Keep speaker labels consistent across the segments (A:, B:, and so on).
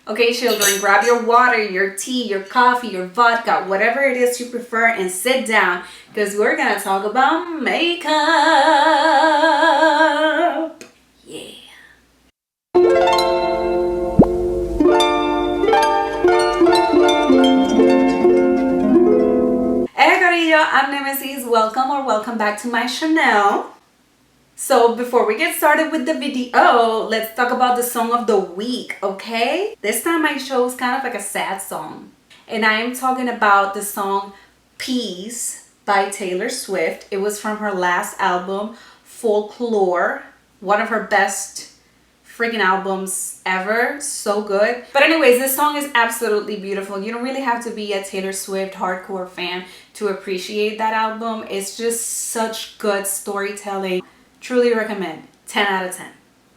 A: Okay, children, grab your water, your tea, your coffee, your vodka, whatever it is you prefer, and sit down because we're gonna talk about makeup. Yeah. Hey, corillo, I'm Nemesis. Welcome back to my channel. So before we get started with the video, let's talk about the song of the week, okay? This time I chose kind of like a sad song. And I am talking about the song Peace by Taylor Swift. It was from her last album, Folklore. One of her best freaking albums ever. So good. But anyways, this song is absolutely beautiful. You don't really have to be a Taylor Swift hardcore fan to appreciate that album. It's just such good storytelling. Truly recommend. 10 out of 10.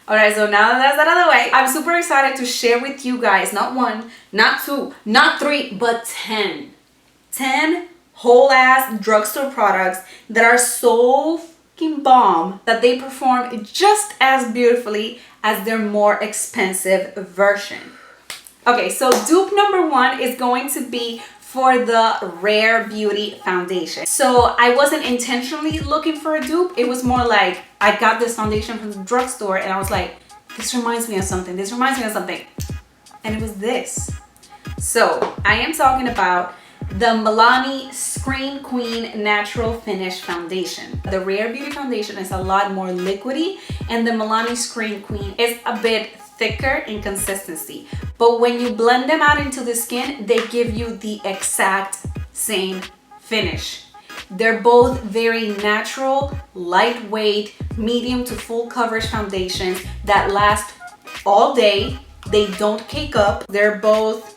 A: Alright, so now that that's out of the way, I'm super excited to share with you guys not one, not two, not three, but 10. 10 whole ass drugstore products that are so fucking bomb that they perform just as beautifully as their more expensive version. Okay, so dupe number 1 is going to be for the Rare Beauty foundation. So I wasn't intentionally looking for a dupe. It was more like I got this foundation from the drugstore and I was like, this reminds me of something. This reminds me of something. And it was this. So I am talking about the Milani Screen Queen Natural Finish Foundation. The Rare Beauty foundation is a lot more liquidy and the Milani Screen Queen is a bit thicker in consistency, but when you blend them out into the skin, they give you the exact same finish. They're both very natural, lightweight, medium to full coverage foundations that last all day. They don't cake up. They're both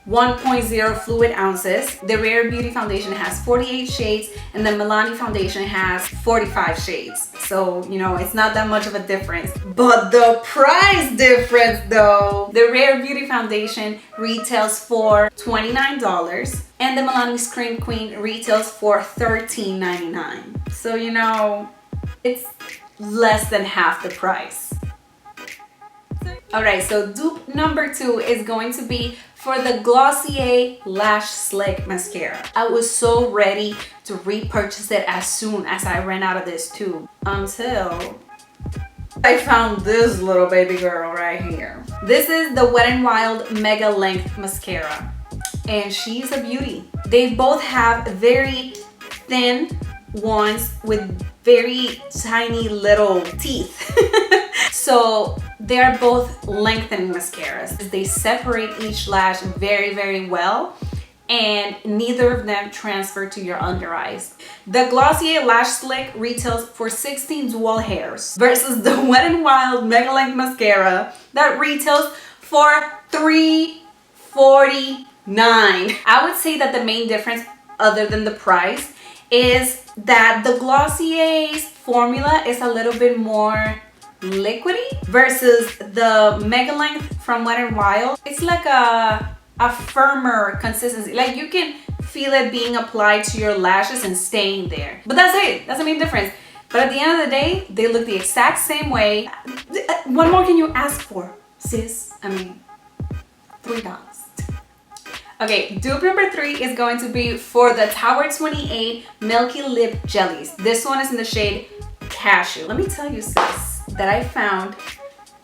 A: 1.0 fluid ounces. The Rare Beauty foundation has 48 shades and the Milani foundation has 45 shades. So, you know, it's not that much of a difference. But the price difference though, the Rare Beauty foundation retails for $29 and the Milani Screen Queen retails for $13.99. So, you know, it's less than half the price. Alright, so dupe number 2 is going to be for the Glossier Lash Slick Mascara. I was so ready to repurchase it as soon as I ran out of this tube until I found this little baby girl right here. This is the Wet n Wild Mega Length Mascara and she's a beauty. They both have very thin ones with very tiny little teeth. So they're both lengthening mascaras. They separate each lash very, very well and neither of them transfer to your under eyes. The Glossier Lash Slick retails for 16 dual hairs versus the Wet n Wild Mega Length Mascara that retails for $3.49. I would say that the main difference other than the price is that the Glossier's formula is a little bit more liquidy versus the Mega Length from Wet n Wild. It's like a firmer consistency. Like you can feel it being applied to your lashes and staying there. But that's it. That's the main difference. But at the end of the day, they look the exact same way. What more can you ask for, sis? I mean, $3. Okay, dupe number 3 is going to be for the Tower 28 Milky Lip Jellies. This one is in the shade Cashew. Let me tell you, sis, that I found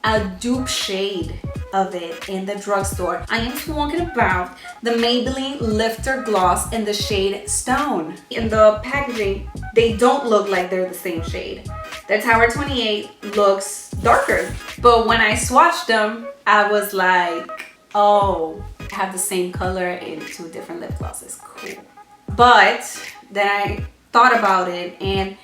A: a dupe shade of it in the drugstore. I am talking about the Maybelline Lifter Gloss in the shade Stone. In the packaging, they don't look like they're the same shade. The Tower 28 looks darker, but when I swatched them, I was like, oh, I have the same color in 2 different lip glosses. Cool. But then I thought about it and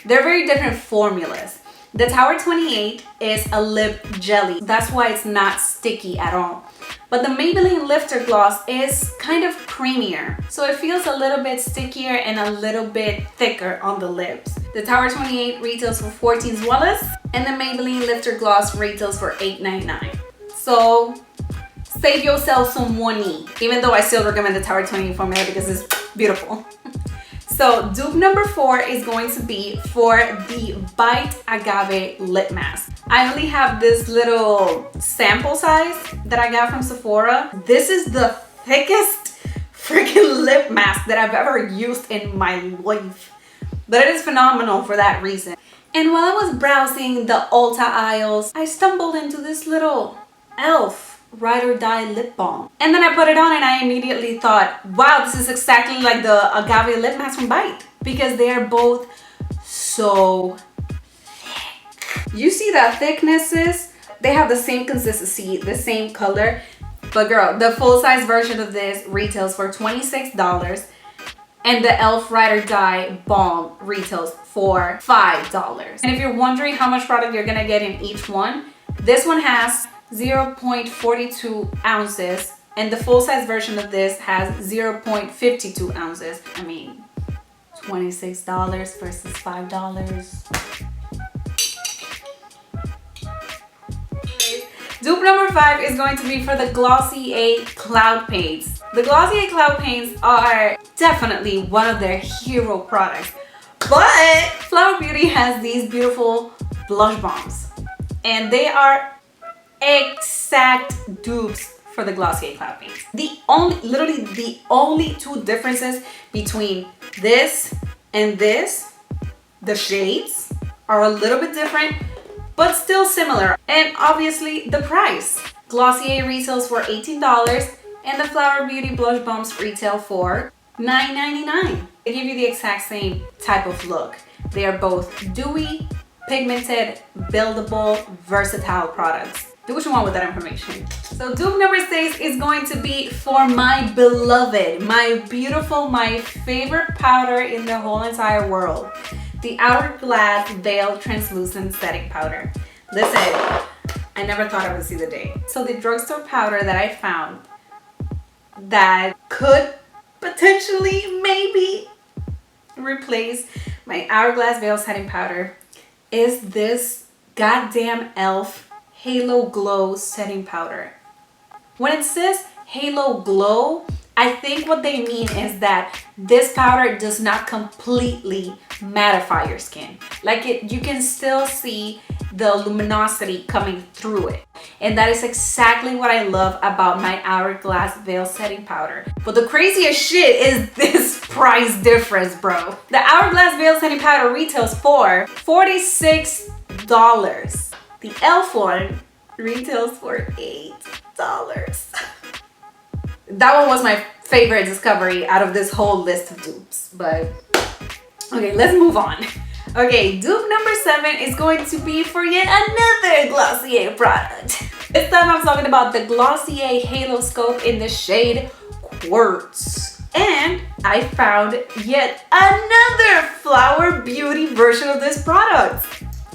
A: they're very different formulas. The Tower 28 is a lip jelly. That's why it's not sticky at all. But the Maybelline Lifter Gloss is kind of creamier. So it feels a little bit stickier and a little bit thicker on the lips. The Tower 28 retails for $14 and the Maybelline Lifter Gloss retails for $8.99. So save yourself some money. Even though I still recommend the Tower 28 formula because it's beautiful. So dupe number 4 is going to be for the Bite Agave Lip Mask. I only have this little sample size that I got from Sephora. This is the thickest freaking lip mask that I've ever used in my life. But it is phenomenal for that reason. And while I was browsing the Ulta aisles, I stumbled into this little e.l.f. Ride or Die lip balm. And then I put it on and I immediately thought, wow, this is exactly like the Agave lip mask from Bite. Because they are both so thick. You see that thickness is? They have the same consistency, the same color. But girl, the full-size version of this retails for $26. And the e.l.f. Ride or Die balm retails for $5. And if you're wondering how much product you're gonna get in each one, this one has 0.42 ounces and the full-size version of this has 0.52 ounces. I mean, $26 versus $5. Dupe number 5 is going to be for the Glossier Cloud Paints. The Glossier Cloud Paints are definitely one of their hero products. But Flower Beauty has these beautiful blush bombs. And they are exact dupes for the Glossier Cloud Paints. Literally the only two differences between this and this, the shades are a little bit different, but still similar. And obviously the price. Glossier retails for $18 and the Flower Beauty blush bombs retail for $9.99. They give you the exact same type of look. They are both dewy, pigmented, buildable, versatile products. Do what you want with that information. So dupe number 6 is going to be for my beloved, my beautiful, my favorite powder in the whole entire world. The Hourglass Veil Translucent Setting Powder. Listen, I never thought I would see the day. So the drugstore powder that I found that could potentially maybe replace my Hourglass Veil Setting Powder is this goddamn e.l.f. Halo Glow Setting Powder. When it says Halo Glow, I think what they mean is that this powder does not completely mattify your skin. Like you can still see the luminosity coming through it. And that is exactly what I love about my Hourglass Veil Setting Powder. But the craziest shit is this price difference, bro. The Hourglass Veil Setting Powder retails for $46. The e.l.f. one retails for $8. That one was my favorite discovery out of this whole list of dupes, but okay, let's move on. Okay, dupe number 7 is going to be for yet another Glossier product. This time I'm talking about the Glossier Halo Scope in the shade Quartz. And I found yet another Flower Beauty version of this product.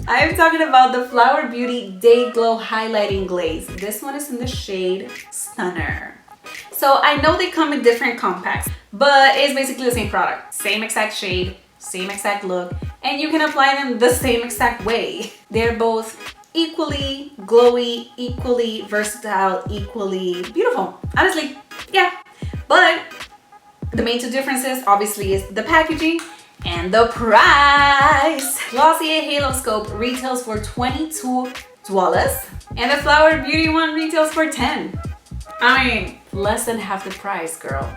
A: I am talking about the Flower Beauty Day Glow Highlighting Glaze. This one is in the shade Stunner. So I know they come in different compacts, but it's basically the same product. Same exact shade, same exact look, and you can apply them the same exact way. They're both equally glowy, equally versatile, equally beautiful. Honestly, yeah. But the main two differences obviously is the packaging and the price. Glossier Halo Scope retails for $22 and the Flower Beauty one retails for $10. I mean, less than half the price, girl.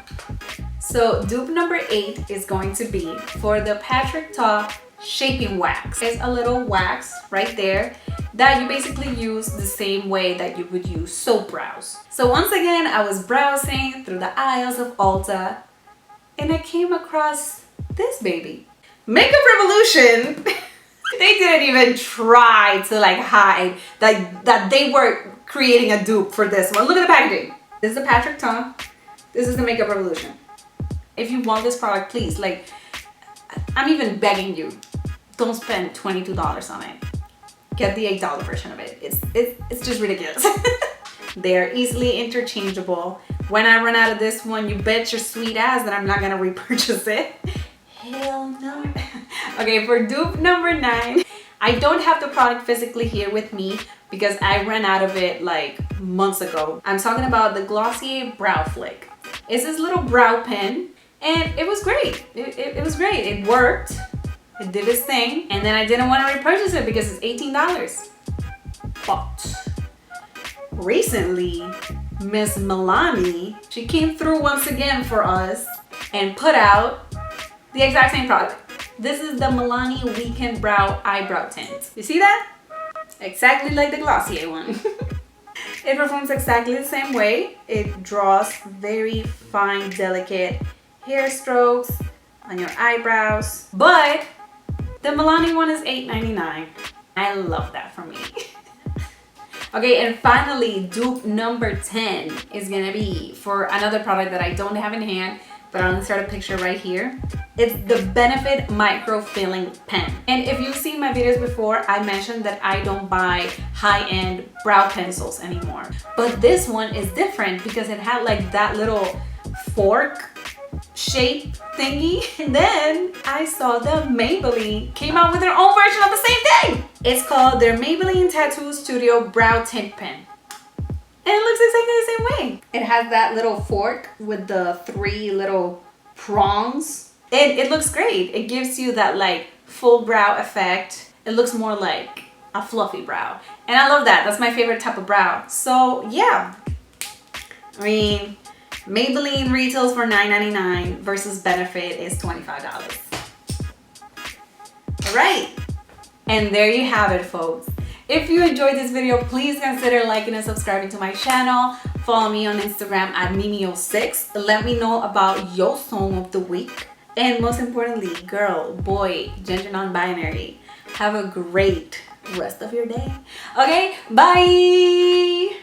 A: So dupe number 8 is going to be for the Patrick Ta Shaping Wax. It's a little wax right there that you basically use the same way that you would use soap brows. So once again, I was browsing through the aisles of Ulta and I came across this baby. Makeup Revolution. They didn't even try to like hide that they were creating a dupe for this one. Look at the packaging. This is the Patrick Ta. This is the Makeup Revolution. If you want this product, please, like, I'm even begging you, don't spend $22 on it. Get the $8 version of it. It's just ridiculous. They're easily interchangeable. When I run out of this one, you bet your sweet ass that I'm not gonna repurchase it. Hell no. Okay, for dupe number 9, I don't have the product physically here with me because I ran out of it like months ago. I'm talking about the Glossier Brow Flick. It's this little brow pen And it was great. It was great. It worked. It did its thing. And then I didn't want to repurchase it because it's $18. But recently, Miss Milani, she came through once again for us and put out the exact same product. This is the Milani Weekend Brow Eyebrow Tint. You see that? Exactly like the Glossier one. It performs exactly the same way. It draws very fine, delicate hair strokes on your eyebrows. But the Milani one is $8.99. I love that for me. Okay, and finally, dupe number 10 is gonna be for another product that I don't have in hand, but I'll insert a picture right here. It's the Benefit Micro Filling Pen. And if you've seen my videos before, I mentioned that I don't buy high-end brow pencils anymore. But this one is different because it had like that little fork shape thingy. And then I saw that Maybelline came out with their own version of the same thing. It's called their Maybelline Tattoo Studio Brow Tint Pen. And it looks exactly the same way. It has that little fork with the 3 little prongs. And it looks great. It gives you that like full brow effect. It looks more like a fluffy brow. And I love that. That's my favorite type of brow. So yeah. I mean, Maybelline retails for $9.99 versus Benefit is $25. All right. And there you have it, folks. If you enjoyed this video, please consider liking and subscribing to my channel. Follow me on Instagram at Mimio6. Let me know about your song of the week. And most importantly, girl, boy, gender non-binary, have a great rest of your day. Okay, bye!